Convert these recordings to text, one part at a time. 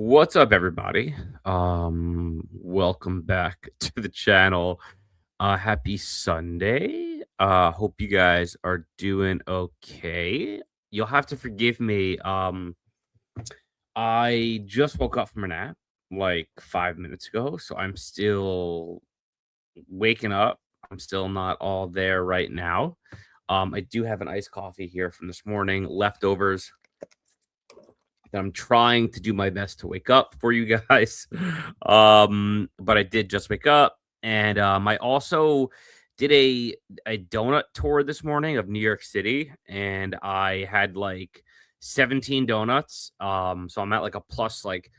What's up, everybody? Welcome back to the channel. Happy Sunday. Hope you guys are doing okay. You'll have to forgive me. I just woke up from a nap like 5 minutes ago, so I'm still waking up. I'm still not all there right now. I do have an iced coffee here from this morning, leftovers that I'm trying to do my best to wake up for you guys. But I did just wake up, and I also did a donut tour this morning of New York City, and I had like 17 donuts. So I'm at like a plus like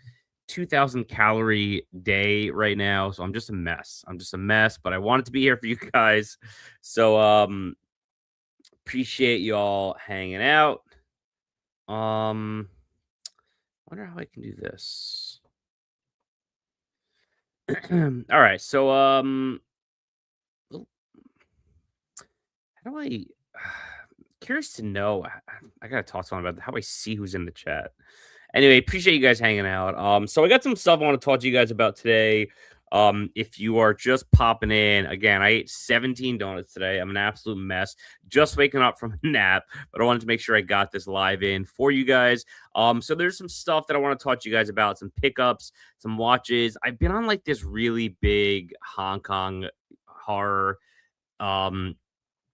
2,000 calorie day right now. So I'm just a mess. I'm just a mess, but I wanted to be here for you guys. So appreciate y'all hanging out. Wonder how I can do this. All right, so oh, how do I? Curious to know. I gotta talk to someone about how I see who's in the chat. Anyway, appreciate you guys hanging out. So I got some stuff I want to talk to you guys about today. If you are just popping in, again, I ate 17 donuts today. I'm an absolute mess. Just waking up from a nap, but I wanted to make sure I got this live in for you guys. So there's some stuff that I want to talk to you guys about, some pickups, some watches. I've been on like this really big Hong Kong horror um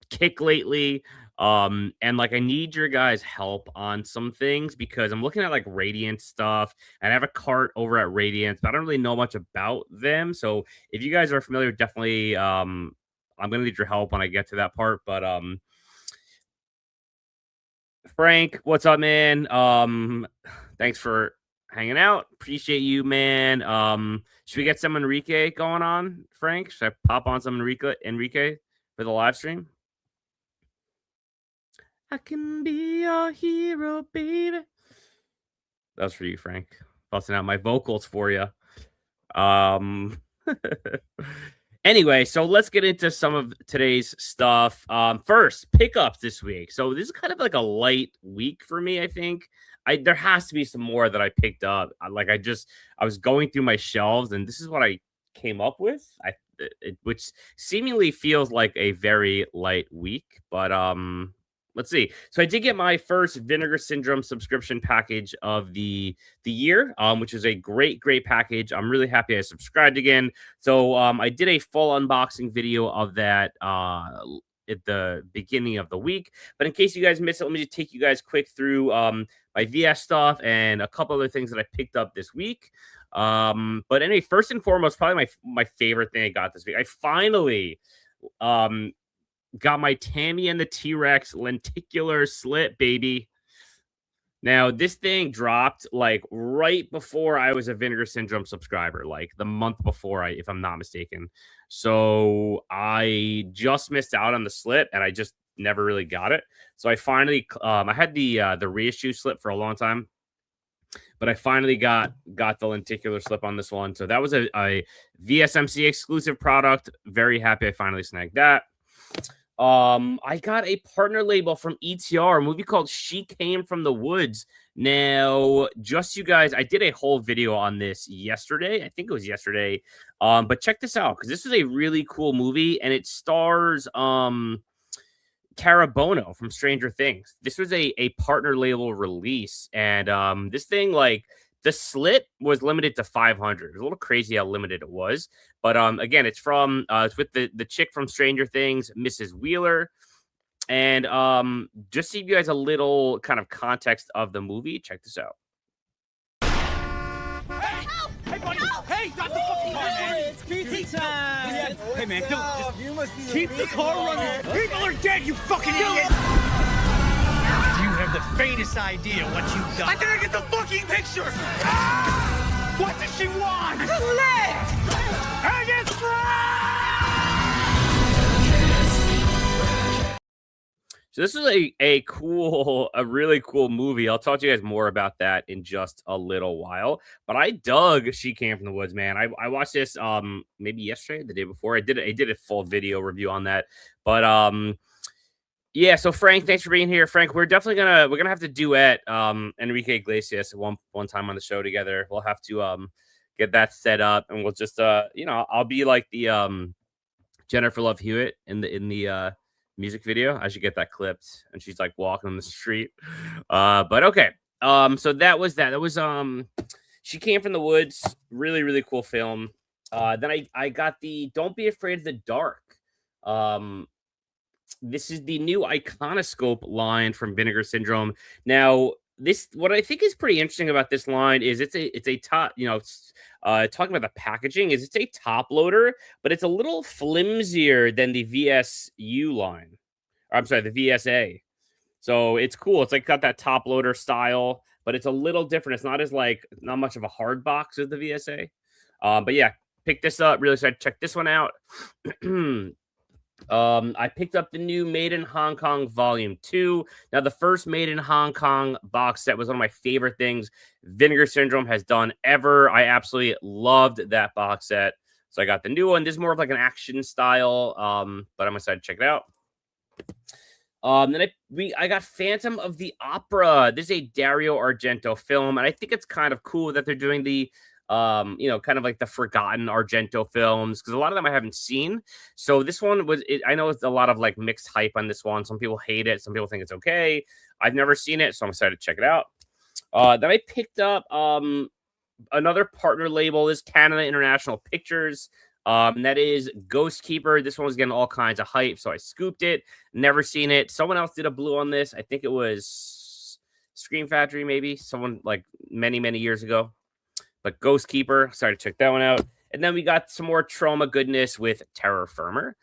kick lately. And like I need your guys' help on some things because I'm looking at like Radiant stuff and I have a cart over at Radiant, but I don't really know much about them. So if you guys are familiar, definitely I'm gonna need your help when I get to that part. But Frank, what's up, man? Thanks for hanging out. Appreciate you, man. Should we get some Enrique going on, Frank? Should I pop on some Enrique for the live stream? I can be your hero, baby. That's for you, Frank. Busting out my vocals for you. Um, anyway, so let's get into some of today's stuff. First, pickups this week. So this is kind of like a light week for me, I think. There has to be some more that I picked up. I was going through my shelves, and this is what I came up with. Which seemingly feels like a very light week, but let's see. So I did get my first Vinegar Syndrome subscription package of the year, which is a great package. I'm really happy I subscribed again. So I did a full unboxing video of that at the beginning of the week. But in case you guys missed it, let me just take you guys quick through my VS stuff and a couple other things that I picked up this week. But anyway, first and foremost, probably my favorite thing I got this week. I finally got my Tammy and the T-Rex lenticular slit, baby. Now, this thing dropped like right before I was a Vinegar Syndrome subscriber, like the month before, if I'm not mistaken. So I just missed out on the slit, and I just never really got it. So I finally, I had the reissue slip for a long time, but I finally got the lenticular slip on this one. So that was a VSMC exclusive product. Very happy I finally snagged that. I got a partner label from ETR, a movie called She Came from the Woods. Now, just you guys, I did a whole video on this yesterday. I think it was yesterday. But check this out, because this is a really cool movie, and it stars Cara Bono from Stranger Things. This was a partner label release, and this thing, like, the slit was limited to 500. It was a little crazy how limited it was. But again, it's with the chick from Stranger Things, Mrs. Wheeler. And just to give you guys a little kind of context of the movie, check this out. Hey! Hey, buddy! Hey, stop the fucking car, man! It's pizza time! Hey, man, just you must be keep the car running! People are dead, you fucking idiot! You have the faintest idea what you've done. I didn't get the fucking picture! Ah! What does she want? Hang it So this is a really cool movie. I'll talk to you guys more about that in just a little while. But I dug She Came from the Woods, man. I watched this maybe yesterday, the day before. I did a full video review on that. But Yeah, so Frank, thanks for being here. Frank, we're definitely gonna have to duet Enrique Iglesias one time on the show together. We'll have to get that set up, and we'll just I'll be like the Jennifer Love Hewitt in the music video. I should get that clipped, and she's like walking on the street. But okay. So that was that. That was She Came from the Woods. Really, really cool film. Then I got the Don't Be Afraid of the Dark. This is the new Iconoscope line from Vinegar Syndrome. Now, this what I think is pretty interesting about this line is it's a top, talking about the packaging is it's a top loader, but it's a little flimsier than the VSU line. I'm sorry, the VSA. So it's cool. It's like got that top loader style, but it's a little different. It's not as not much of a hard box as the VSA. But yeah, pick this up. Really excited to check this one out. I picked up the new Made in Hong Kong Volume 2. Now, the first Made in Hong Kong box set was one of my favorite things Vinegar Syndrome has done ever. I absolutely loved that box set. So I got the new one. This is more of like an action style, but I'm excited to check it out. Then I got Phantom of the Opera. This is a Dario Argento film, and I think it's kind of cool that they're doing the kind of like the forgotten Argento films, because a lot of them I haven't seen. So this one I know it's a lot of like mixed hype on this one. Some people hate it, some people think it's okay. I've never seen it, so I'm excited to check it out. Then I picked up another partner label, is Canada International Pictures. That is Ghost Keeper. This one was getting all kinds of hype, so I scooped it. Never seen it. Someone else did a blue on this. I think it was Scream Factory, maybe someone like many years ago. But Ghost Keeper, sorry to check that one out. And then we got some more Trauma goodness with Terror Firmer.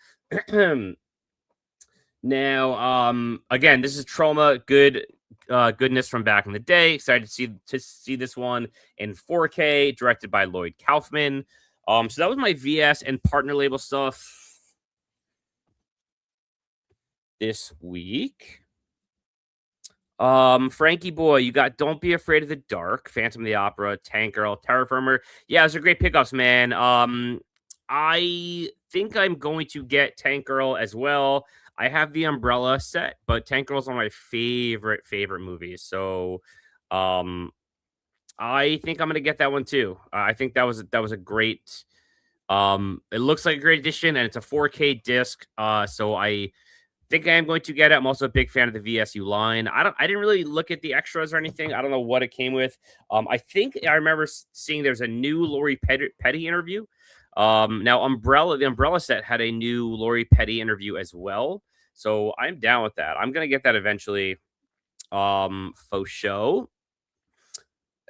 Now, again, this is Trauma goodness from back in the day. Excited to see this one in 4K, directed by Lloyd Kaufman. So that was my VS and partner label stuff this week. Frankie boy, you got Don't Be Afraid of the Dark, Phantom of the Opera, Tank Girl, Terror Firmer. Yeah, those are great pickups, man. I think I'm going to get Tank Girl as well. I have the Umbrella set, but Tank Girl's one of my favorite movies. So, I think I'm gonna get that one too. I think that was a great. It looks like a great edition, and it's a 4K disc. So I think I am going to get it. I'm also a big fan of the VSU line. I didn't really look at the extras or anything. I don't know what it came with. I think I remember seeing there's a new Lori Petty interview. Now the Umbrella set had a new Lori Petty interview as well. So I'm down with that. I'm gonna get that eventually. Faux show.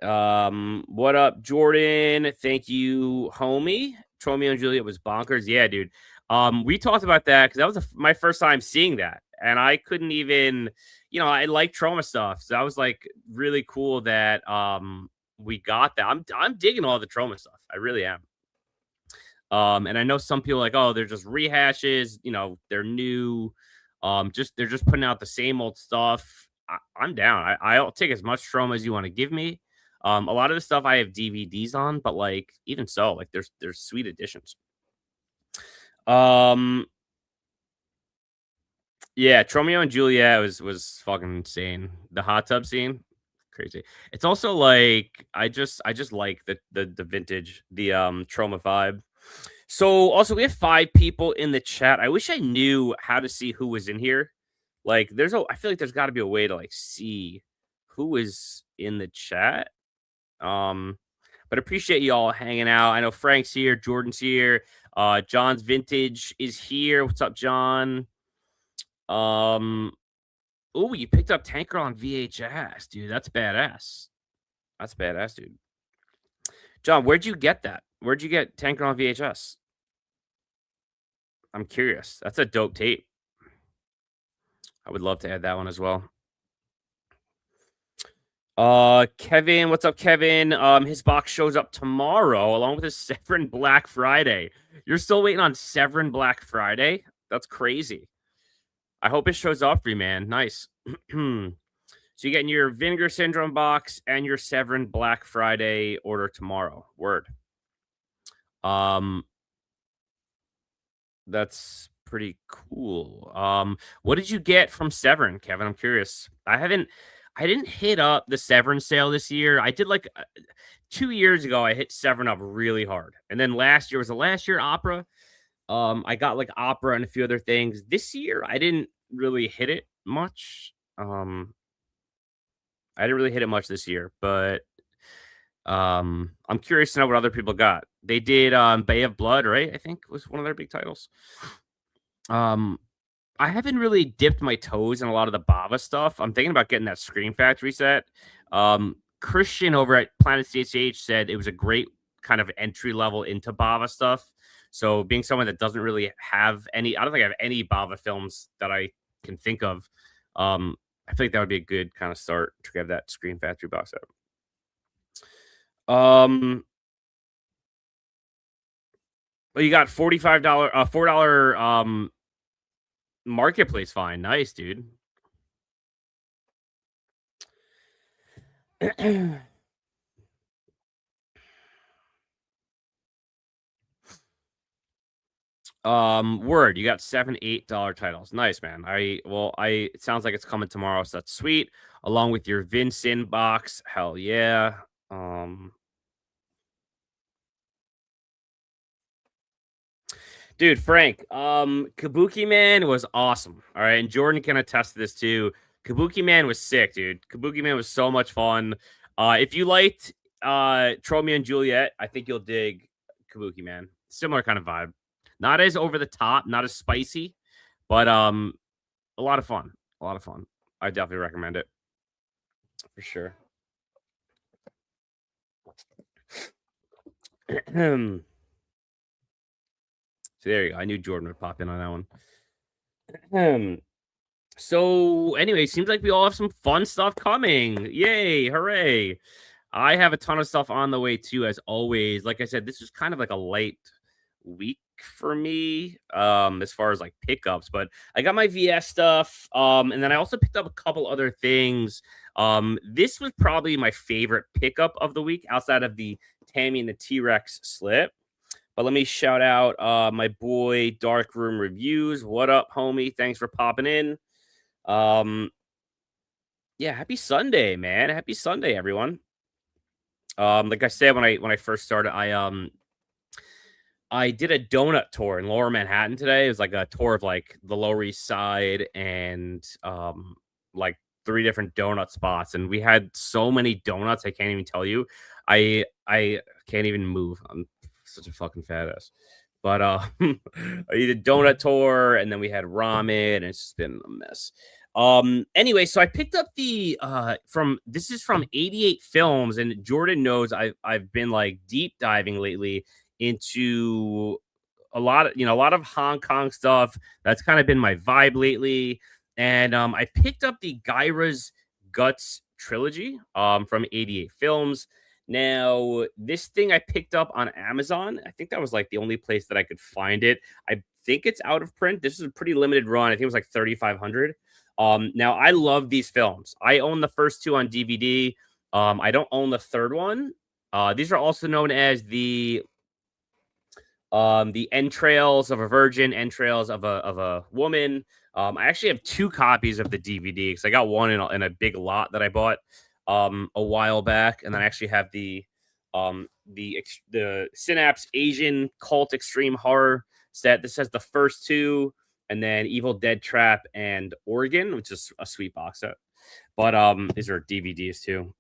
What up, Jordan? Thank you, homie. Romeo and Juliet was bonkers. Yeah, dude. We talked about that because that was my first time seeing that, and I couldn't even, I like trauma stuff, so that was like really cool that we got that. I'm digging all the trauma stuff. I really am. And I know some people are like, oh, they're just rehashes. They're new. They're just putting out the same old stuff. I'm down. I'll take as much trauma as you want to give me. A lot of the stuff I have DVDs on, but like even so, like there's sweet additions. Yeah, Romeo and Juliet was fucking insane. The hot tub scene, crazy. It's also like I just like the vintage, the trauma vibe. So also we have 5 people in the chat. I wish I knew how to see who was in here. Like I feel like there's got to be a way to like see who is in the chat. But appreciate you all hanging out. I know Frank's here, Jordan's here, John's Vintage is here. What's up, John? Oh, you picked up Tank Girl on VHS, dude. That's badass. That's badass, dude. John, where'd you get that? Where'd you get Tank Girl on VHS? I'm curious. That's a dope tape. I would love to add that one as well. Kevin, what's up, Kevin? His box shows up tomorrow along with his Severin Black Friday. You're still waiting on Severin Black Friday? That's crazy. I hope it shows up for you, man. Nice. So you're getting your Vinegar Syndrome box and your Severin Black Friday order tomorrow. Word. That's pretty cool. What did you get from Severn, Kevin? I'm curious. I didn't hit up the Severn sale this year. I did like 2 years ago. I hit Severn up really hard, and then last year was the last year opera. I got like opera and a few other things. This year, I didn't really hit it much. I didn't really hit it much this year, but I'm curious to know what other people got. They did Bay of Blood, right? I think was one of their big titles. Um, I haven't really dipped my toes in a lot of the Bava stuff. I'm thinking about getting that Scream Factory set. Christian over at Planet CHH said it was a great kind of entry level into Bava stuff. So being someone that doesn't really have any, I don't think I have any Bava films that I can think of. I feel like that would be a good kind of start to have that Scream Factory box set. Well, you got $45, $4 marketplace fine. Nice, dude. Word, you got $7, $8 titles. Nice, man. It sounds like it's coming tomorrow, so that's sweet. Along with your Vincent box. Hell yeah. Dude, Frank, Kabuki Man was awesome. All right, and Jordan can attest to this too. Kabuki Man was sick, dude. Kabuki Man was so much fun. If you liked Romeo and Juliet, I think you'll dig Kabuki Man. Similar kind of vibe. Not as over the top, not as spicy, but a lot of fun. A lot of fun. I definitely recommend it. For sure. So there you go. I knew Jordan would pop in on that one. So anyway, seems like we all have some fun stuff coming. Yay, hooray. I have a ton of stuff on the way too, as always. Like I said, this was kind of like a light week for me, as far as like pickups, but I got my VS stuff. And then I also picked up a couple other things. This was probably my favorite pickup of the week outside of the Tammy and the T-Rex slip. But let me shout out my boy Darkroom Reviews. What up, homie? Thanks for popping in. Yeah, happy Sunday, man. Happy Sunday, everyone. Like I said when I first started, I did a donut tour in Lower Manhattan today. It was like a tour of like the Lower East Side and like 3 different donut spots, and we had so many donuts I can't even tell you. I can't even move. I'm such a fucking fat ass. But I did a donut tour, and then we had ramen, and it's just been a mess. Anyway, so I picked up the this is from 88 Films, and Jordan knows I've been like deep diving lately into a lot of Hong Kong stuff. That's kind of been my vibe lately. And I picked up the Gyra's Guts trilogy from 88 Films. Now, this thing I picked up on Amazon. I think that was like the only place that I could find it. I think it's out of print. This is a pretty limited run. I think it was like 3,500. Now I love these films. I own the first 2 on DVD. I don't own the third one. These are also known as the Entrails of a Virgin, Entrails of a Woman. I actually have 2 copies of the DVD because I got one in a big lot that I bought a while back, and then I actually have the Synapse Asian Cult Extreme Horror set. This has the first 2, and then Evil Dead Trap and Oregon, which is a sweet box set. But these are DVDs too.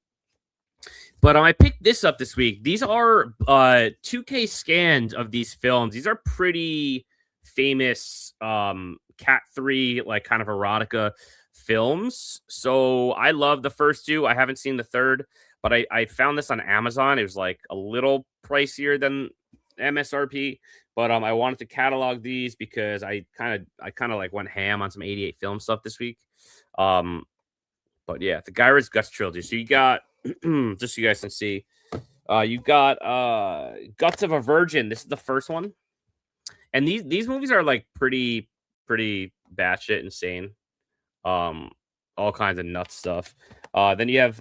But I picked this up this week. These are 2K scans of these films. These are pretty famous Cat 3, like kind of erotica films. So I love the first 2. I haven't seen the third, but I found this on Amazon. It was like a little pricier than MSRP, but I wanted to catalog these because I kind of like went ham on some 88 film stuff this week. But yeah, the Gyra's Guts trilogy. So you got just so you guys can see, you got Guts of a Virgin. This is the first one, and these movies are like pretty batshit insane. All kinds of nuts stuff. Then you have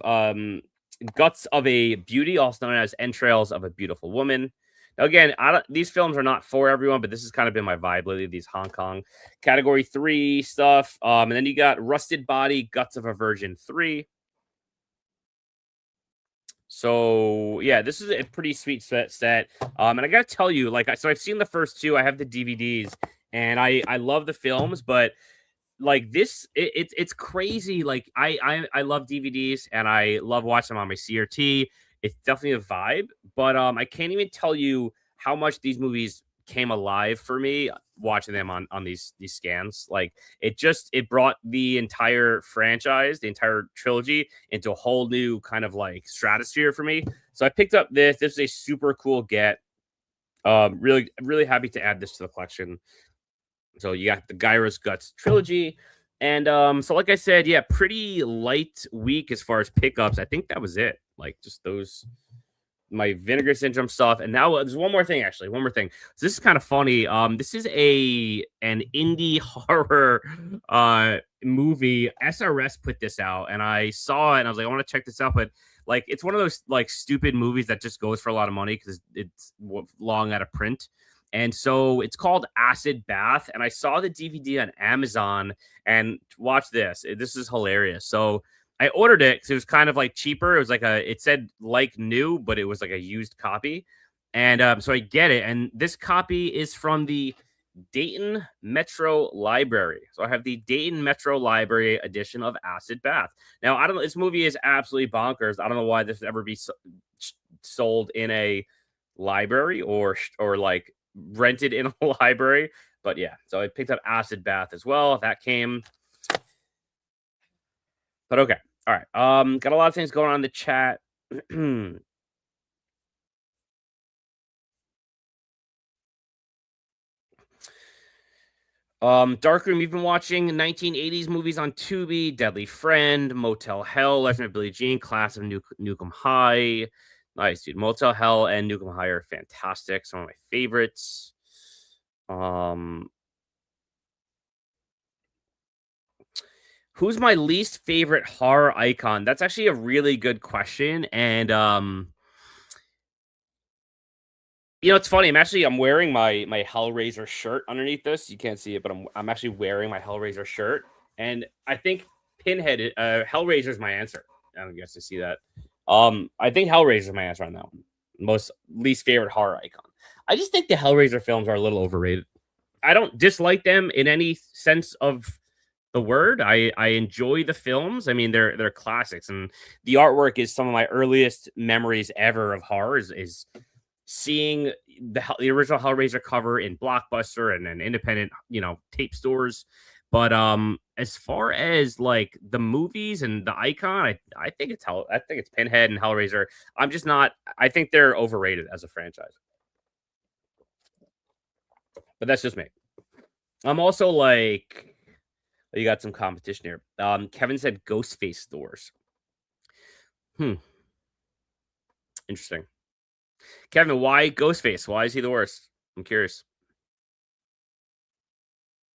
Guts of a Beauty, also known as Entrails of a Beautiful Woman. Now, again, these films are not for everyone, but this has kind of been my vibe lately. These Hong Kong Category 3 stuff, and then you got Rusted Body, Guts of a Virgin 3. So yeah, this is a pretty sweet set. And I gotta tell you, like, so I've seen the first two. I have the DVDs, and I love the films, but like this, it's crazy. Like I love DVDs and I love watching them on my CRT. It's definitely a vibe, but I can't even tell you how much these movies came alive for me watching them on these scans. Like it brought the entire franchise, the entire trilogy into a whole new kind of like stratosphere for me. So I picked up this. This is a super cool get. Really happy to add this to the collection. So you got the Gyro's Guts trilogy. And so like I said, yeah, pretty light week as far as pickups. I think that was it. Like just those my Vinegar Syndrome stuff. And now there's one more thing, actually. One more thing. So this is kind of funny. This is an indie horror movie. SRS put this out and I saw it and I was like, I want to check this out. But like it's one of those like stupid movies that just goes for a lot of money because it's long out of print. And so it's called Acid Bath. And I saw the DVD on Amazon and watch this. This is hilarious. So I ordered it because it was kind of like cheaper. It was like it said like new, but it was like a used copy. And so I get it. And this copy is from the Dayton Metro Library. So I have the Dayton Metro Library edition of Acid Bath. Now, I don't know. This movie is absolutely bonkers. I don't know why this would ever be sold in a library or like rented in a library. But yeah, so I picked up Acid Bath as well. That came. But okay. All right. Got a lot of things going on in the chat. Darkroom, you've been watching 1980s movies on Tubi, Deadly Friend, Motel Hell, Legend of Billie Jean, Class of Nukem High. Nice, dude. Motel Hell and Nukem High are fantastic. Some of my favorites. Who's my least favorite horror icon? That's actually a really good question. And it's funny. I'm wearing my Hellraiser shirt underneath this. You can't see it, but I'm actually wearing my Hellraiser shirt. And I think Pinhead Hellraiser is my answer. I don't guess to see that. I think Hellraiser is my answer on that one. Most least favorite horror icon. I just think the Hellraiser films are a little overrated. I don't dislike them in any sense of the word. I enjoy the films. I mean, they're classics, and the artwork is some of my earliest memories ever of horror. Is seeing the original Hellraiser cover in Blockbuster and independent, tape stores. But as far as like the movies and the icon, I think it's Pinhead and Hellraiser. I'm just not. I think they're overrated as a franchise. But that's just me. I'm also like, you got some competition here. Kevin said Ghostface stores. Interesting. Kevin, why Ghostface? Why is he the worst? I'm curious.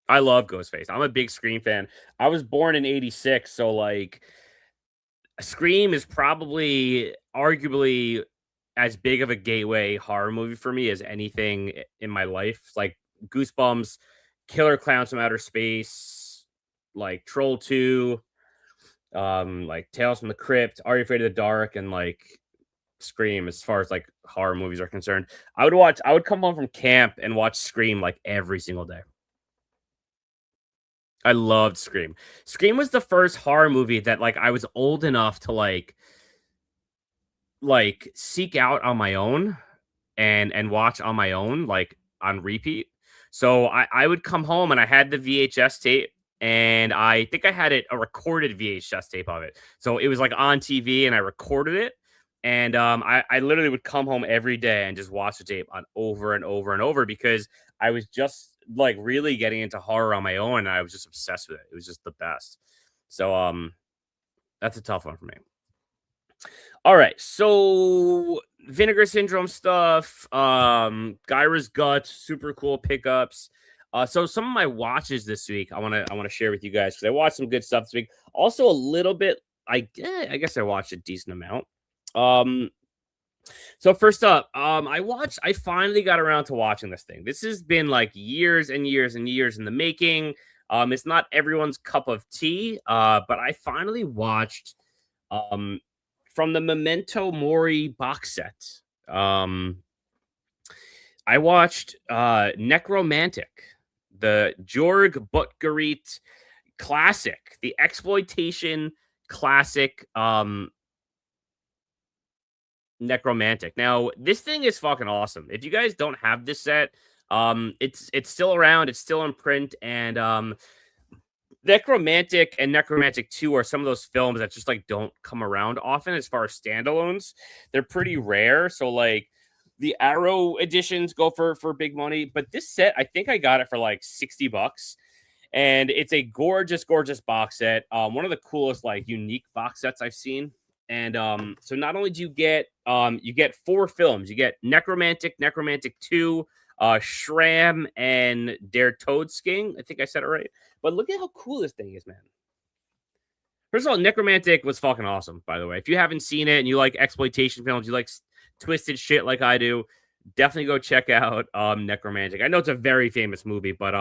I love Ghostface. I'm a big Scream fan. I was born in 86, so like Scream is probably arguably as big of a gateway horror movie for me as anything in my life. Like Goosebumps, Killer Clowns from Outer Space, like Troll 2, like Tales from the Crypt, Are You Afraid of the Dark, and like Scream. As far as like horror movies are concerned, I would come home from camp and watch Scream like every single day. I loved Scream. Scream was the first horror movie that like I was old enough to like seek out on my own and watch on my own, like on repeat. So I would come home and I had the VHS tape, and I think I had a recorded VHS tape of it. So it was like on TV and I recorded it. And I literally would come home every day and just watch the tape on over and over and over because I was just like really getting into horror on my own. And I was just obsessed with it. It was just the best. So that's a tough one for me. All right, so Vinegar Syndrome stuff, Gyra's Guts, super cool pickups. So some of my watches this week, I want to share with you guys because I watched some good stuff this week. Also, a little bit, I guess I watched a decent amount. So first up, I finally got around to watching this thing. This has been like years and years and years in the making. It's not everyone's cup of tea, but I finally watched um from the Memento Mori box set. I watched Necromantic, the Jorg Butgerit classic, the exploitation classic Necromantic. Now, this thing is fucking awesome. If you guys don't have this set, it's still around, it's still in print, and Necromantic and Necromantic 2 are some of those films that just like don't come around often as far as standalones. They're pretty rare. So like the Arrow editions go for big money, but this set, I think I got it for like $60. And it's a gorgeous, gorgeous box set. One of the coolest, like unique box sets I've seen. And so not only do you get 4 films, you get Necromantic, Necromantic 2, Shram, and Der Toadsking. I think I said it right. But look at how cool this thing is, man. First of all, Necromantic was fucking awesome, by the way. If you haven't seen it and you like exploitation films, you like twisted shit like I do, definitely go check out Necromantic. I know it's a very famous movie, but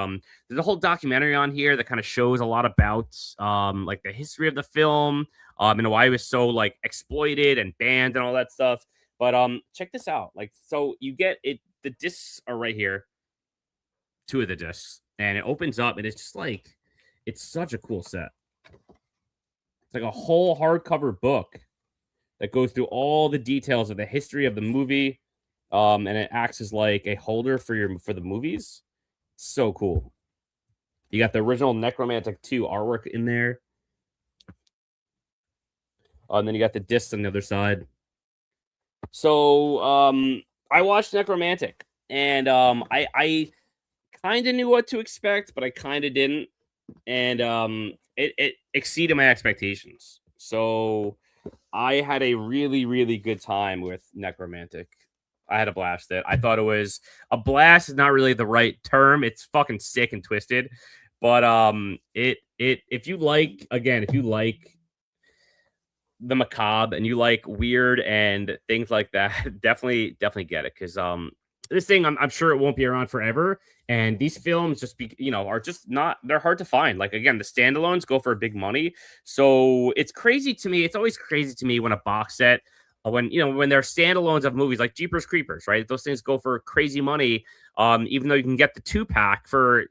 there's a whole documentary on here that kind of shows a lot about like the history of the film, and why it was so like exploited and banned and all that stuff. But check this out. Like, so you get it, the discs are right here, 2 of the discs, and it opens up and it's just like, it's such a cool set. It's like a whole hardcover book that goes through all the details of the history of the movie, and it acts as like a holder for the movies. So cool. You got the original Necromantic 2 artwork in there, and then you got the discs on the other side. So I watched Necromantic, and I kind of knew what to expect, but I kind of didn't, and it exceeded my expectations. So I had a really, really good time with Necromantic. I had a blast. It. I thought it was a blast. Is not really the right term. It's fucking sick and twisted. But if you like, again, if you like the macabre and you like weird and things like that, definitely get it, because this thing, I'm sure it won't be around forever. And these films just are just not, they're hard to find. Like, again, the standalones go for big money. So it's crazy to me. It's always crazy to me when a box set, when they're standalones of movies like Jeepers Creepers, right? Those things go for crazy money. Even though you can get the 2-pack for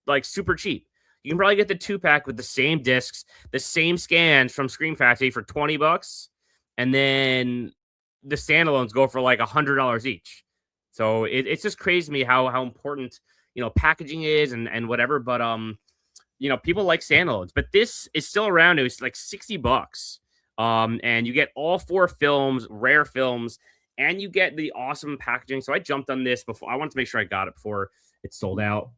like super cheap. You can probably get the 2-pack with the same discs, the same scans from Screen Factory for $20, and then the standalones go for like $100 each. So it's just crazy to me how important packaging is and whatever. But people like standalones, but this is still around. It was like $60, and you get all 4 films, rare films, and you get the awesome packaging. So I jumped on this before. I wanted to make sure I got it before it sold out,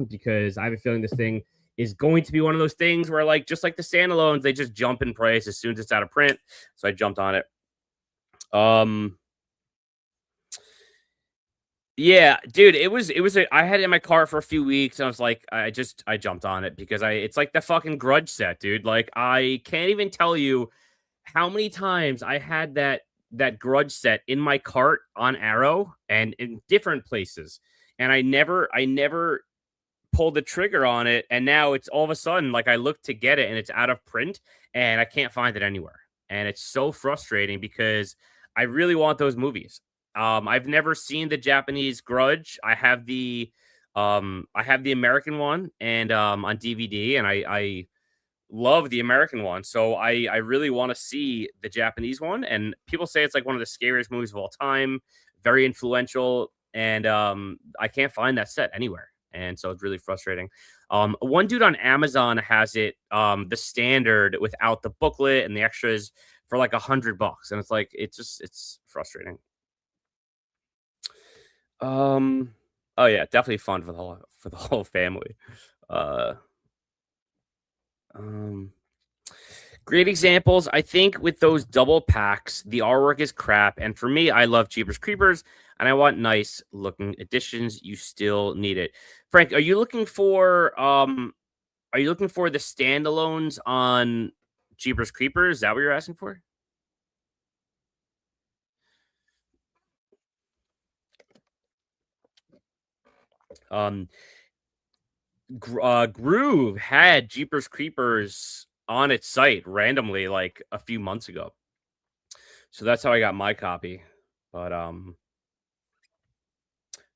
because I have a feeling this thing is going to be one of those things where, like, just like the standalones, they just jump in price as soon as it's out of print. So I jumped on it. Yeah, dude, I had it in my car for a few weeks, and I was like, I jumped on it because it's like the fucking Grudge set, dude. Like, I can't even tell you how many times I had that Grudge set in my cart on Arrow and in different places, and I never pulled the trigger on it, and now it's all of a sudden like I look to get it and it's out of print and I can't find it anywhere, and it's so frustrating because I really want those movies. I've never seen the Japanese Grudge. I have the American one and on DVD, and I love the American one. So I really want to see the Japanese one. And people say it's like one of the scariest movies of all time, very influential, and I can't find that set anywhere. And so it's really frustrating. One dude on Amazon has it, the standard without the booklet and the extras for like $100, and it's like it's frustrating. Oh yeah, definitely fun for the whole family. Uh, um, Great examples. I think with those double packs, the artwork is crap, and for me, I love Jeepers Creepers, and I want nice looking additions. You still need it, Frank. Are you looking for the standalones on Jeepers Creepers? Is that what you're asking for? Groove had Jeepers Creepers on its site randomly like a few months ago. So that's how I got my copy. But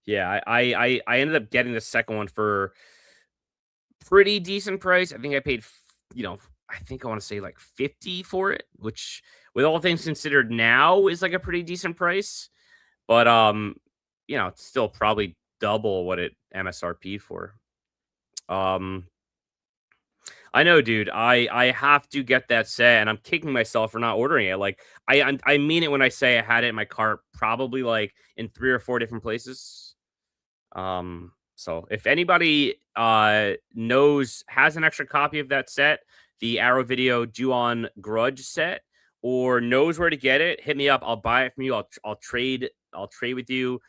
yeah, I ended up getting the second one for pretty decent price. I think I paid, I think I want to say like 50 for it, which with all things considered now is like a pretty decent price. But it's still probably double what it MSRP for. I know, dude. I have to get that set, and I'm kicking myself for not ordering it. Like, I mean it when I say I had it in my cart, probably like in 3 or 4 different places. So if anybody has an extra copy of that set, the Arrow Video Ju-On Grudge set, or knows where to get it, hit me up. I'll buy it from you. I'll trade with you.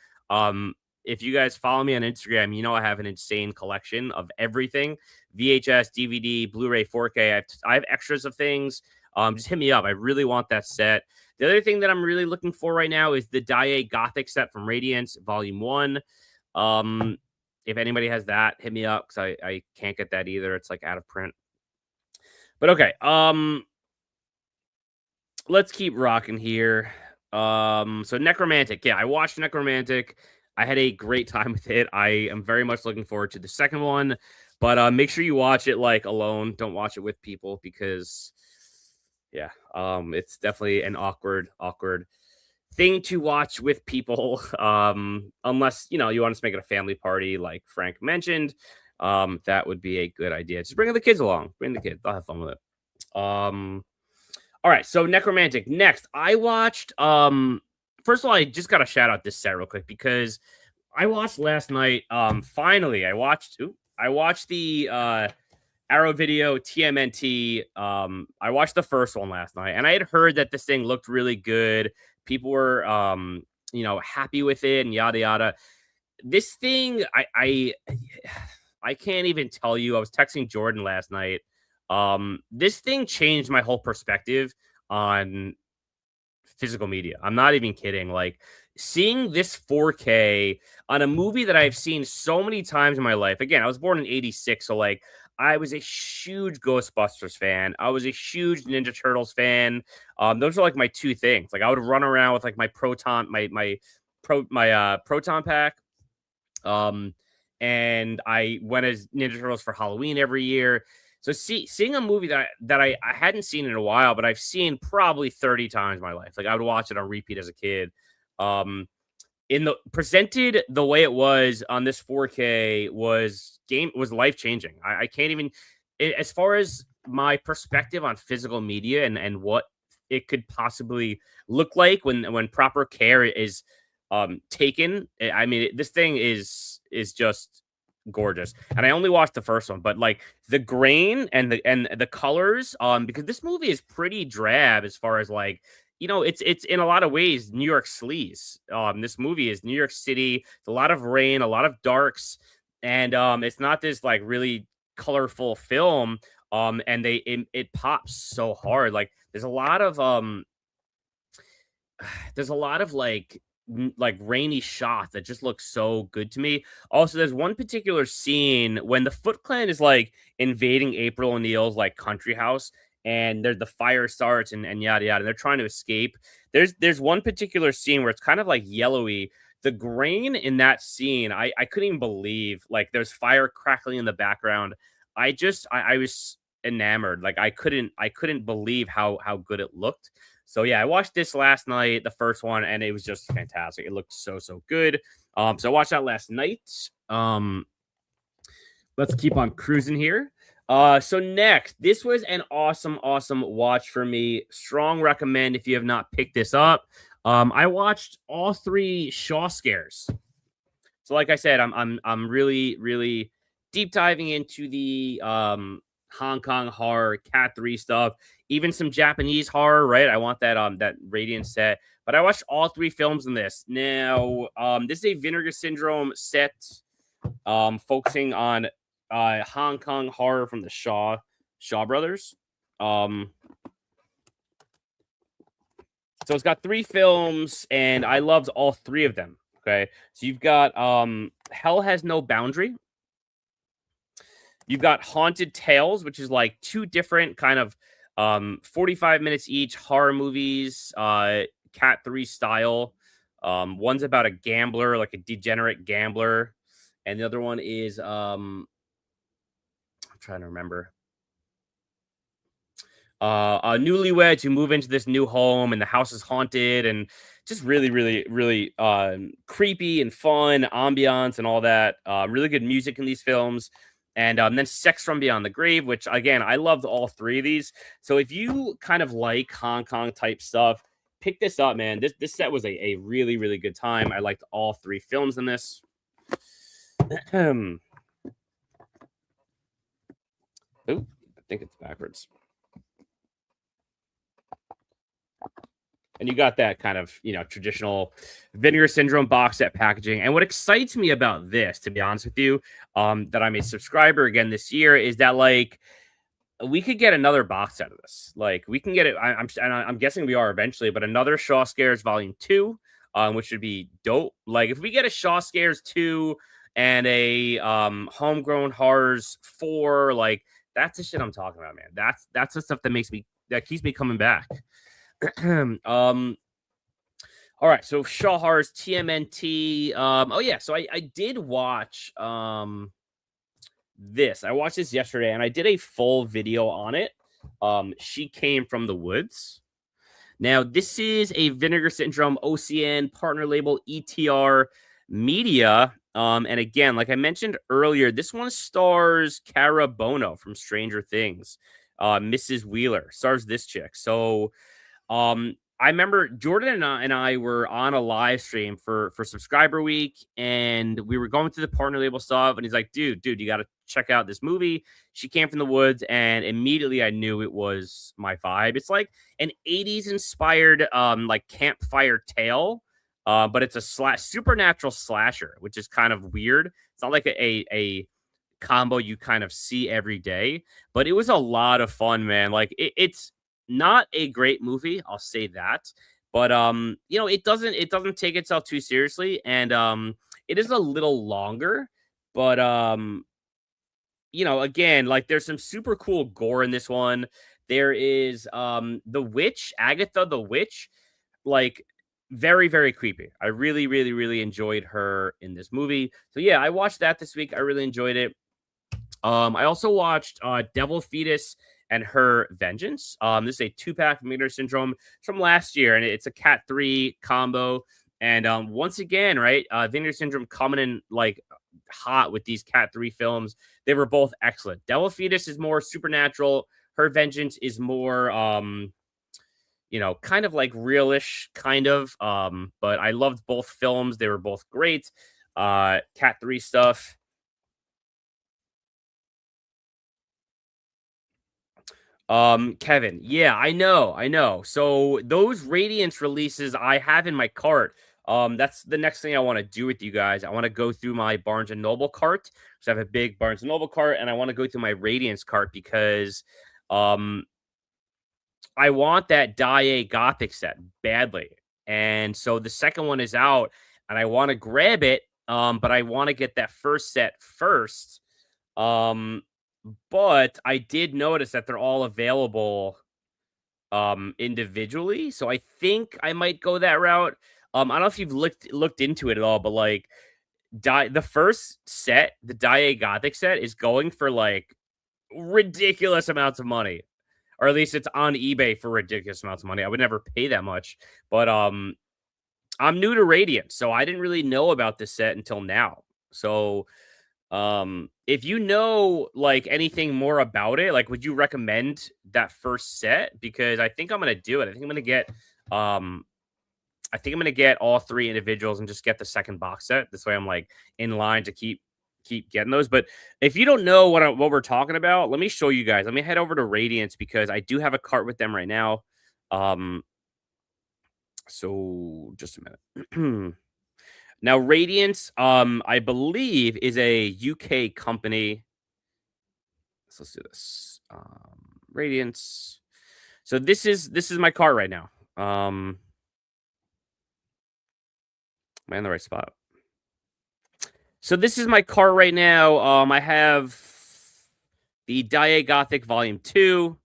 If you guys follow me on Instagram, you know I have an insane collection of everything: VHS, DVD, Blu Ray, 4K. I have extras of things. Just hit me up. I really want that set. The other thing that I'm really looking for right now is the Daiei Gothic set from Radiance, Volume 1. If anybody has that, hit me up because I can't get that either. It's like out of print. But okay, let's keep rocking here. So Necromantic. Yeah, I watched Necromantic. I had a great time with it. I am very much looking forward to the second one. But make sure you watch it like alone. Don't watch it with people because it's definitely an awkward thing to watch with people. Unless you want to make it a family party like Frank mentioned. That would be a good idea. Just bring the kids along. Bring the kids. I'll have fun with it. All right, so Necromantic. Next, I watched first of all, I just got to shout out this set real quick because I watched last night. Finally, I watched the Arrow Video TMNT. I watched the first one last night, and I had heard that this thing looked really good. People were happy with it and yada yada. This thing, I can't even tell you. I was texting Jordan last night. This thing changed my whole perspective on physical media. I'm not even kidding. Like seeing this 4K on a movie that I've seen so many times in my life. Again, I was born in 86, so like I was a huge Ghostbusters fan. I was a huge Ninja Turtles fan. Those are like my two things. Like I would run around with like my proton pack. And I went as Ninja Turtles for Halloween every year. So seeing a movie that I hadn't seen in a while, but I've seen probably 30 times in my life. Like I would watch it on repeat as a kid. Presented the way it was on this 4K was life changing. I can't even, as far as my perspective on physical media and what it could possibly look like when proper care is taken. I mean, this thing is just gorgeous. And I only watched the first one, but like the grain and the colors, because this movie is pretty drab as far as like, it's in a lot of ways New York sleaze. This movie is New York City, a lot of rain, a lot of darks, and it's not this like really colorful film. And it pops so hard. Like there's a lot of like rainy shots that just look so good to me. Also, there's one particular scene when the Foot Clan is like invading April O'Neil's like country house, and the fire starts and yada yada, and they're trying to escape. There's one particular scene where it's kind of like yellowy. The grain in that scene, I couldn't even believe. Like there's fire crackling in the background. I was enamored. Like I couldn't believe how good it looked. So yeah, I watched this last night, the first one, and it was just fantastic. It looked so good. So I watched that last night. Let's keep on cruising here. So next, this was an awesome watch for me. Strong recommend if you have not picked this up. I watched all 3 Shaw scares. So like I said, I'm really deep diving into the Hong Kong horror, Cat 3 stuff, even some Japanese horror, right? I want that Radiant set. But I watched all 3 films in this. Now, this is a Vinegar Syndrome set, focusing on Hong Kong horror from the Shaw brothers. So it's got 3 films, and I loved all 3 of them. Okay, so you've got Hell Has No Boundary. You've got Haunted Tales, which is like two different kind of 45 minutes each horror movies, Cat 3 style. One's about a gambler, like a degenerate gambler, and the other one is I'm trying to remember. Newlyweds who move into this new home and the house is haunted and just really, really, really creepy and fun ambiance and all that. Really good music in these films. And then Sex from Beyond the Grave, which again, I loved all three of these. So if you kind of like Hong Kong type stuff, pick this up, man. This set was a really, really good time. I liked all three films in this. Ooh, I think it's backwards. And you got that kind of, traditional Vinegar Syndrome box set packaging. And what excites me about this, to be honest with you, that I'm a subscriber again this year, is that like we could get another box set of this. Like we can get it. I'm guessing we are eventually, but another Shaw Scares Volume 2, which would be dope. Like if we get a Shaw Scares 2 and a Homegrown Horrors 4, like that's the shit I'm talking about, man. That's the stuff that keeps me coming back. All right, so Shaw Horrors TMNT. Oh yeah, so I did watch this. I watched this yesterday and I did a full video on it. She Came from the Woods. Now, this is a Vinegar Syndrome OCN partner label ETR Media. And again, like I mentioned earlier, this one stars Cara Bono from Stranger Things. Mrs. Wheeler stars this chick. So I remember Jordan and I were on a live stream for subscriber week, and we were going through the partner label stuff, and he's like, dude, you got to check out this movie. She Came from the Woods, and immediately I knew it was my vibe. It's like an 80s inspired like campfire tale, but it's a supernatural slasher, which is kind of weird. It's not like a combo you kind of see every day, but it was a lot of fun, man. Like it's not a great movie, I'll say that. But it doesn't take itself too seriously, and it is a little longer, but again, like there's some super cool gore in this one. There is the witch, Agatha the witch, like very, very creepy. I really, really, really enjoyed her in this movie. So yeah, I watched that this week. I really enjoyed it. I also watched Devil Fetus and Her Vengeance. This is a 2-pack from Vinegar Syndrome from last year, and it's a Cat 3 combo. And once again, right, Vinegar Syndrome coming in like hot with these Cat 3 films. They were both excellent. Devil Fetus is more supernatural. Her Vengeance is more, kind of like realish, kind of. But I loved both films. They were both great. Cat 3 stuff. Kevin, yeah, I know. So those Radiance releases I have in my cart. That's the next thing I want to do with you guys. I want to go through my Barnes and Noble cart. So I have a big Barnes and Noble cart, and I want to go through my Radiance cart because, I want that Die Gothic set badly. And so the second one is out, and I want to grab it. But I want to get that first set first. But I did notice that they're all available individually, so I think I might go that route. I don't know if you've looked into it at all, but like the first set, the Die Gothic set, is going for like ridiculous amounts of money, or at least it's on eBay for ridiculous amounts of money. I would never pay that much, but I'm new to Radiant, so I didn't really know about this set until now. So if you know like anything more about it, like would you recommend that first set? Because I think I'm gonna do it. I think I'm gonna get all three individuals and just get the second box set. This way I'm like in line to keep getting those. But if you don't know what we're talking about, let me show you guys. Let me head over to Radiance because I do have a cart with them right now. So just a minute. Now, Radiance, I believe, is a UK company. So let's do this. Radiance. So this is my cart right now. Am I in the right spot? So this is my cart right now. I have the Die Gothic Volume 2,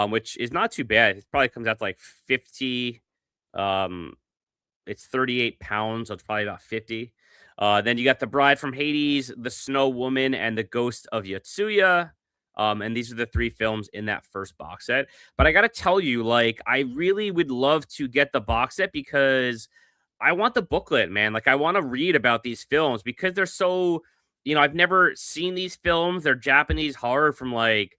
which is not too bad. It probably comes out to like 50. Um, it's 38 pounds, so it's probably about 50. Then you got The Bride from Hades, The Snow Woman, and The Ghost of Yotsuya. And these are the 3 films in that first box set. But I gotta tell you, like, I really would love to get the box set because I want the booklet, man. Like, I want to read about these films because they're so, I've never seen these films. They're Japanese horror from like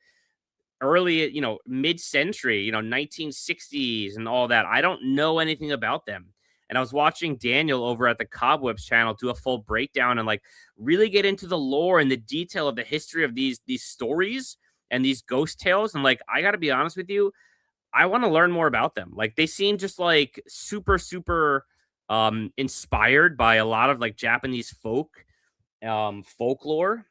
early, mid-century, 1960s and all that. I don't know anything about them. And I was watching Daniel over at the Cobwebs channel do a full breakdown and like really get into the lore and the detail of the history of these stories and these ghost tales. And like, I got to be honest with you, I want to learn more about them. Like, they seem just like super, super inspired by a lot of like Japanese folklore.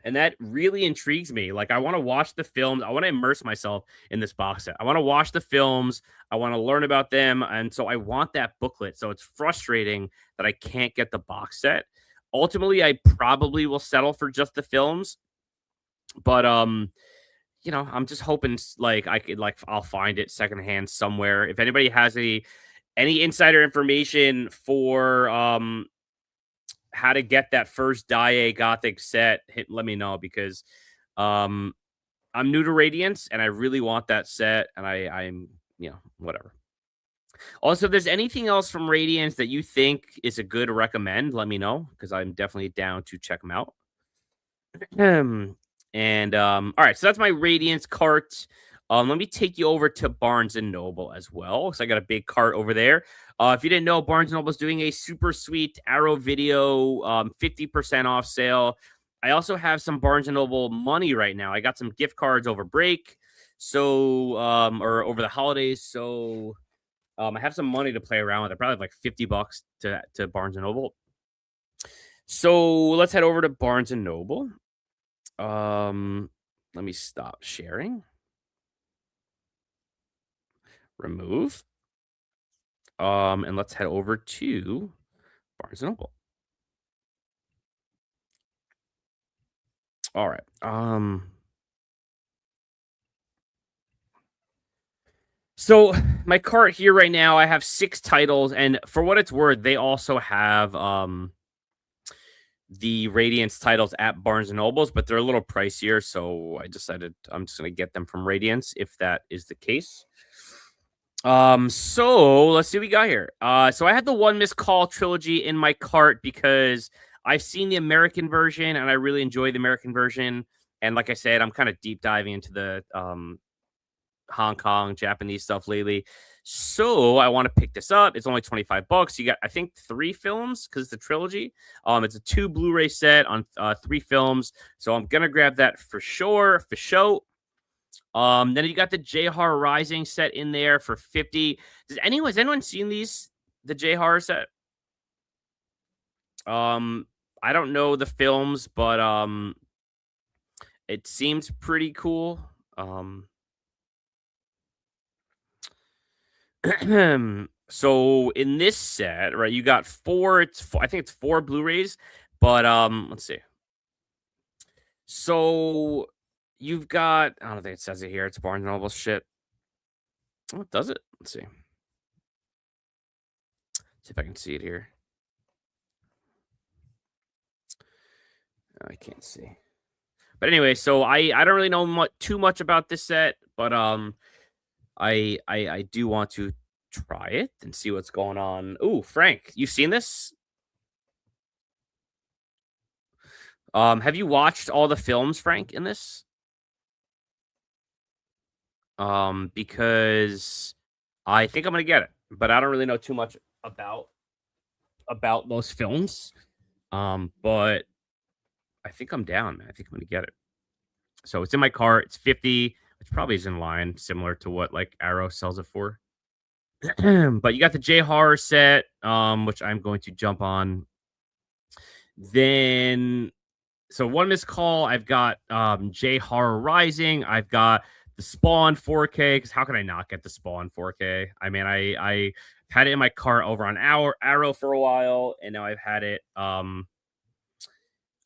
And that really intrigues me. Like, I want to watch the films. I want to immerse myself in this box set. I want to watch the films. I want to learn about them. And so I want that booklet. So it's frustrating that I can't get the box set. Ultimately, I probably will settle for just the films. But I'm just hoping like I'll find it secondhand somewhere. If anybody has any insider information for how to get that first Die Gothic set, let me know because I'm new to Radiance and I really want that set and I'm whatever. Also, if there's anything else from Radiance that you think is a good recommend, let me know because I'm definitely down to check them out. And all right, so that's my Radiance cart. Let me take you over to Barnes and Noble as well. So I got a big cart over there. If you didn't know, Barnes and Noble is doing a super sweet Arrow Video 50% off sale. I also have some Barnes and Noble money right now. I got some gift cards over break, so or over the holidays. So I have some money to play around with. I probably have like $50 to Barnes and Noble. So let's head over to Barnes and Noble. Let me stop sharing. Remove. And let's head over to Barnes and Noble. All right. So my cart here right now, I have 6 titles, and for what it's worth, they also have the Radiance titles at Barnes and Nobles, but they're a little pricier, so I decided I'm just gonna get them from Radiance if that is the case. So let's see what we got here. So I had the One Missed Call trilogy in my cart because I've seen the American version and I really enjoy the American version. And like I said, I'm kind of deep diving into the Hong Kong Japanese stuff lately. So I want to pick this up. It's only $25. You got, I think, 3 films because it's a trilogy. It's a 2 Blu Ray set on 3 films. So I'm gonna grab that for sure, for show. Then you got the J Horror Rising set in there for 50. Has anyone seen the J Horror set? I don't know the films, but it seems pretty cool. So in this set, right, you got 4. I think it's 4 Blu-rays, but let's see. So you've got, I don't think it says it here. It's Barnes & Noble shit. Oh, does it? Let's see. See if I can see it here. I can't see. But anyway, so I don't really know too much about this set, but I do want to try it and see what's going on. Ooh, Frank, you've seen this? Have you watched all the films, Frank, in this? Because I think I'm gonna get it, but I don't really know too much about those films. But I think I'm down, man. I think I'm gonna get it. So it's in my cart. It's 50, which probably is in line, similar to what like Arrow sells it for. But you got the J Horror set, which I'm going to jump on. Then, so One Missed Call. I've got J Horror Rising. I've got the Spawn 4K. Because how can I not get the Spawn 4K? I mean, I had it in my cart over on Arrow for a while, and now I've had it. I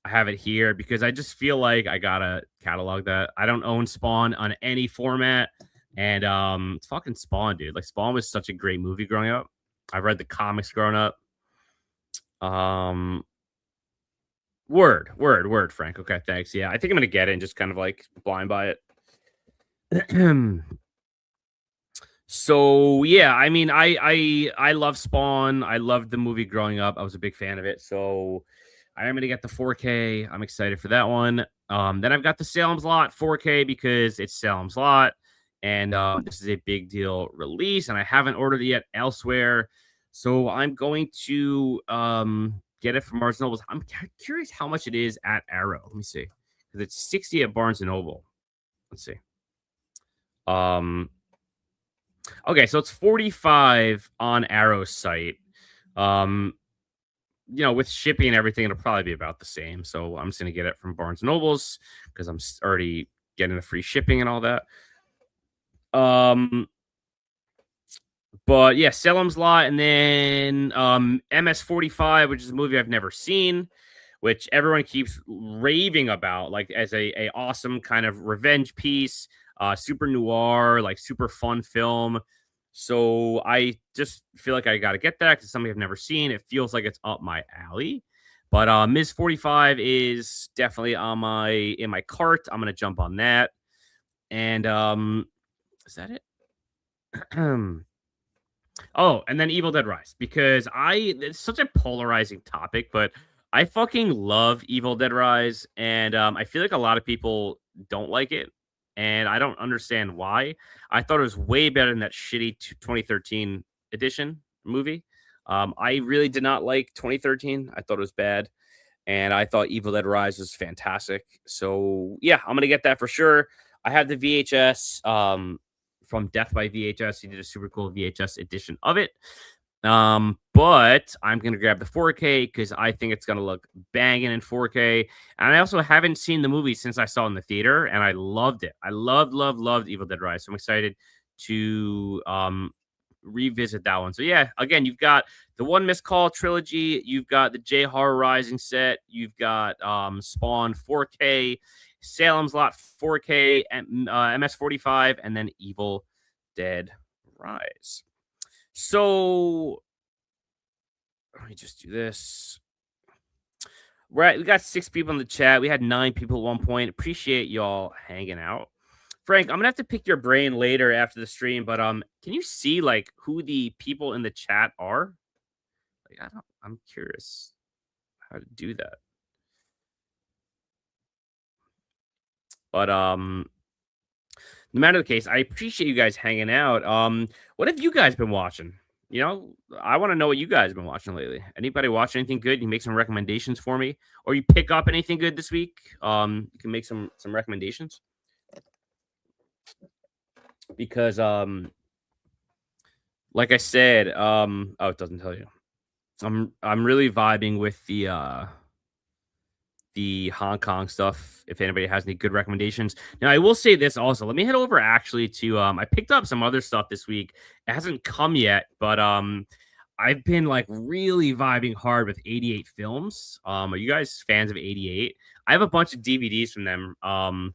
have it here because I just feel like I gotta catalog that. I don't own Spawn on any format, and it's fucking Spawn, dude. Like Spawn was such a great movie growing up. I read the comics growing up. Word, Frank. Okay, thanks. Yeah, I think I'm gonna get it and just kind of like blind buy it. So yeah, I mean, I love Spawn. I loved the movie growing up. I was a big fan of it. So I am gonna get the 4K. I'm excited for that one. Then I've got the Salem's Lot 4K because it's Salem's Lot, and this is a big deal release, and I haven't ordered it yet elsewhere. So I'm going to get it from Barnes & Noble. I'm curious how much it is at Arrow. Let me see, because it's 60 at Barnes & Noble. Let's see. Okay, so it's 45 on Arrow's site. With shipping and everything, it'll probably be about the same. So I'm just gonna get it from Barnes & Nobles because I'm already getting the free shipping and all that. But yeah, Salem's Lot, and then MS-45, which is a movie I've never seen, which everyone keeps raving about, like as a awesome kind of revenge piece, super noir, like super fun film. So I just feel like I got to get that because it's something I've never seen. It feels like it's up my alley. But Ms. 45 is definitely in my cart. I'm gonna jump on that. And is that it? Oh, and then Evil Dead Rise, because it's such a polarizing topic, but I fucking love Evil Dead Rise, and I feel like a lot of people don't like it, and I don't understand why. I thought it was way better than that shitty 2013 edition movie. I really did not like 2013. I thought it was bad, and I thought Evil Dead Rise was fantastic. So yeah, I'm gonna get that for sure. I have the VHS from Death by VHS. He did a super cool VHS edition of it. But I'm gonna grab the 4K because I think it's gonna look banging in 4K. And I also haven't seen the movie since I saw it in the theater, and I loved it. I loved Evil Dead Rise. So I'm excited to revisit that one. So yeah, again, you've got the One Missed Call trilogy, you've got the J Horror Rising set, you've got Spawn 4K, Salem's Lot 4K, and MS-45, and then Evil Dead Rise. So let me just do this. Right, we got 6 people in the chat. We had 9 people at one point. Appreciate y'all hanging out. Frank, I'm gonna have to pick your brain later after the stream, but can you see like who the people in the chat are? Like, I'm curious how to do that. But no matter the case, I appreciate you guys hanging out. What have you guys been watching? You know, I want to know what you guys have been watching lately. Anybody watch anything good? You make some recommendations for me, or you pick up anything good this week? You can make some recommendations. Because like I said, oh, it doesn't tell you. I'm really vibing with the Hong Kong stuff. If anybody has any good recommendations. Now, I will say this also. Let me head over actually to I picked up some other stuff this week. It hasn't come yet, but I've been like really vibing hard with 88 Films. Are you guys fans of 88? I have a bunch of DVDs from them. And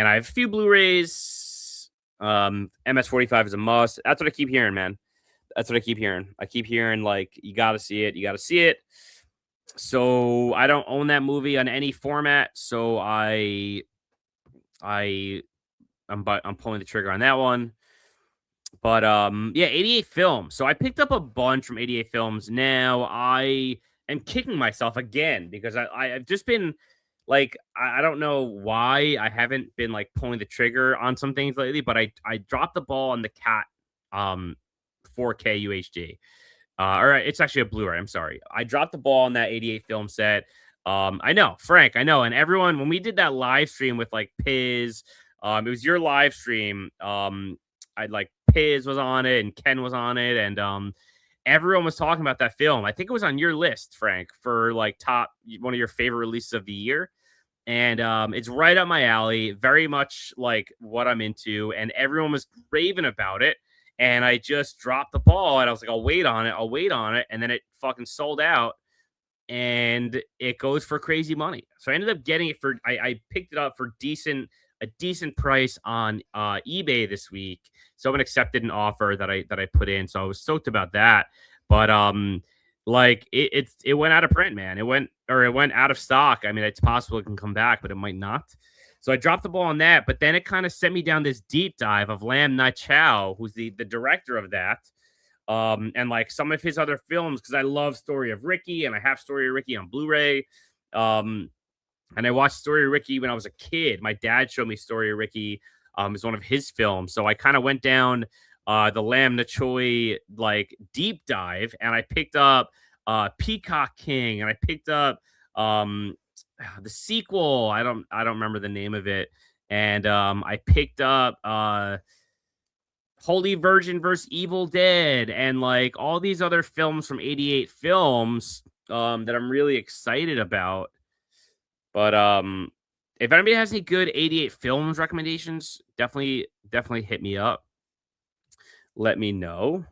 I have a few Blu-rays. MS-45 is a must. That's what I keep hearing, man. That's what I keep hearing. I keep hearing like you gotta see it. You gotta see it. So I don't own that movie on any format. So I'm pulling the trigger on that one. But yeah, 88 Films. So I picked up a bunch from 88 Films. Now I am kicking myself again because I've just been like, I don't know why I haven't been like pulling the trigger on some things lately, but I dropped the ball on the Cat 4K UHD. Or it's actually a Blu Ray. I'm sorry. I dropped the ball on that 88 film set. I know, Frank, I know. And everyone, when we did that live stream with like Piz, it was your live stream. I like Piz was on it and Ken was on it. And everyone was talking about that film. I think it was on your list, Frank, for like one of your favorite releases of the year. And it's right up my alley, very much like what I'm into. And everyone was raving about it. and I just dropped the ball, and I was like, I'll wait on it, and then it fucking sold out, and it goes for crazy money. So I ended up getting it for I picked it up for a decent price on eBay this week. Someone accepted an offer that I put in, so I was stoked about that. But like it went out of print, man. It went out of stock. I mean, it's possible it can come back, but it might not. So I dropped the ball on that, but then it kind of sent me down this deep dive of Lam Na Chow, who's the director of that. And like some of his other films, because I love Story of Ricky, and I have Story of Ricky on Blu Ray. And I watched Story of Ricky when I was a kid. My dad showed me Story of Ricky. Is one of his films. So I kind of went down the Lam Na Choi like deep dive, and I picked up Peacock King, and I picked up the sequel. I don't remember the name of it. And I picked up Holy Virgin versus Evil Dead, and like all these other films from 88 Films that I'm really excited about. But if anybody has any good 88 Films recommendations, definitely hit me up. Let me know.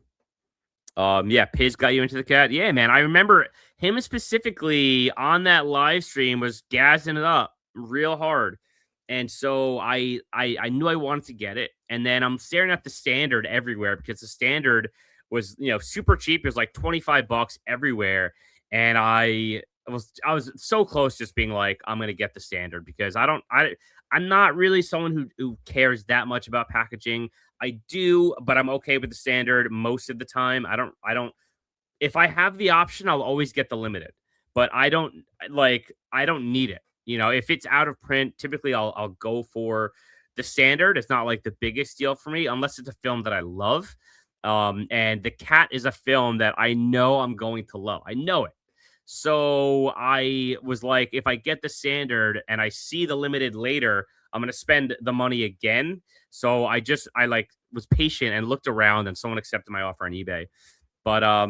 Yeah, Piz got you into the cat. Yeah, man. I remember him specifically on that live stream was gassing it up real hard. And so I knew I wanted to get it. And then I'm staring at the standard everywhere because the standard was, super cheap. It was like $25 everywhere. And I was so close just being like, I'm gonna get the standard because I'm not really someone who cares that much about packaging. I do, but I'm okay with the standard most of the time. I don't if I have the option, I'll always get the limited, but I don't need it. If it's out of print, typically I'll go for the standard. It's not like the biggest deal for me unless it's a film that I love. And The Cat is a film that I know I'm going to love. I know it. So I was like, if I get the standard and I see the limited later, I'm going to spend the money again. So I was patient and looked around, and someone accepted my offer on eBay. But let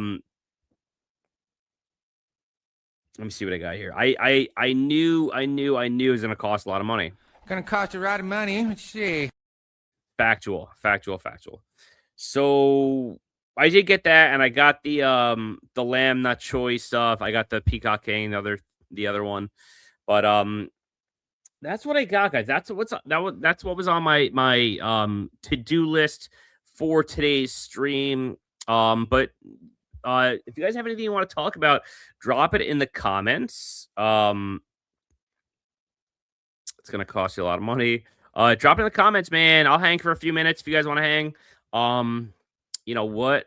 me see what I got here. I knew it was going to cost a lot of money. Gonna cost a lot of money. Let's see. Factual. So I did get that, and I got the Lam Na Choi stuff. I got the Peacock King, the other one. But that's what I got, guys. That's what was on my to-do list for today's stream. But if you guys have anything you want to talk about, drop it in the comments. It's gonna cost you a lot of money. Drop it in the comments, man. I'll hang for a few minutes if you guys want to hang. What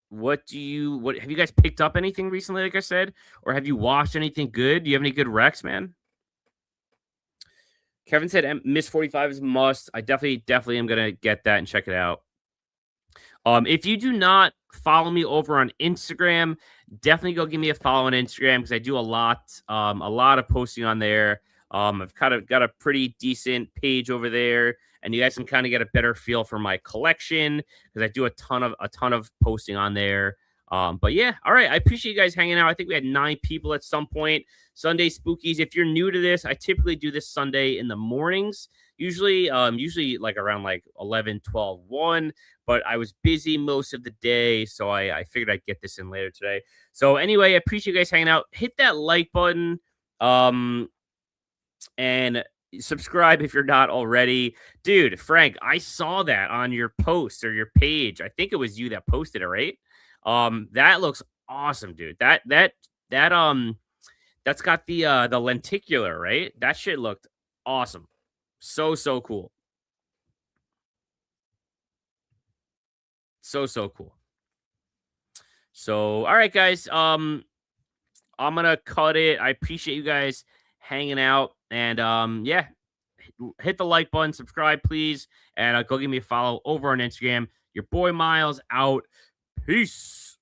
have you guys picked up anything recently, like I said? Or have you watched anything good? Do you have any good recs, man? Kevin said Miss 45 is a must. I definitely am gonna get that and check it out. If you do not follow me over on Instagram, definitely go give me a follow on Instagram because I do a lot of posting on there. I've kind of got a pretty decent page over there, and you guys can kind of get a better feel for my collection because I do a ton of posting on there. But yeah, all right. I appreciate you guys hanging out. I think we had 9 people at some point. Sunday Spookies. If you're new to this, I typically do this Sunday in the mornings, usually like around like 11, 12, 1. But I was busy most of the day, so I figured I'd get this in later today. So anyway, I appreciate you guys hanging out. Hit that like button. And subscribe if you're not already. Dude, Frank, I saw that on your post or your page. I think it was you that posted it, right? That looks awesome, dude. That's got the lenticular, right? That shit looked awesome. So cool. So cool. So all right, guys. I'm gonna cut it. I appreciate you guys hanging out. And yeah, hit the like button, subscribe, please, and go give me a follow over on Instagram. Your boy Miles out. Peace.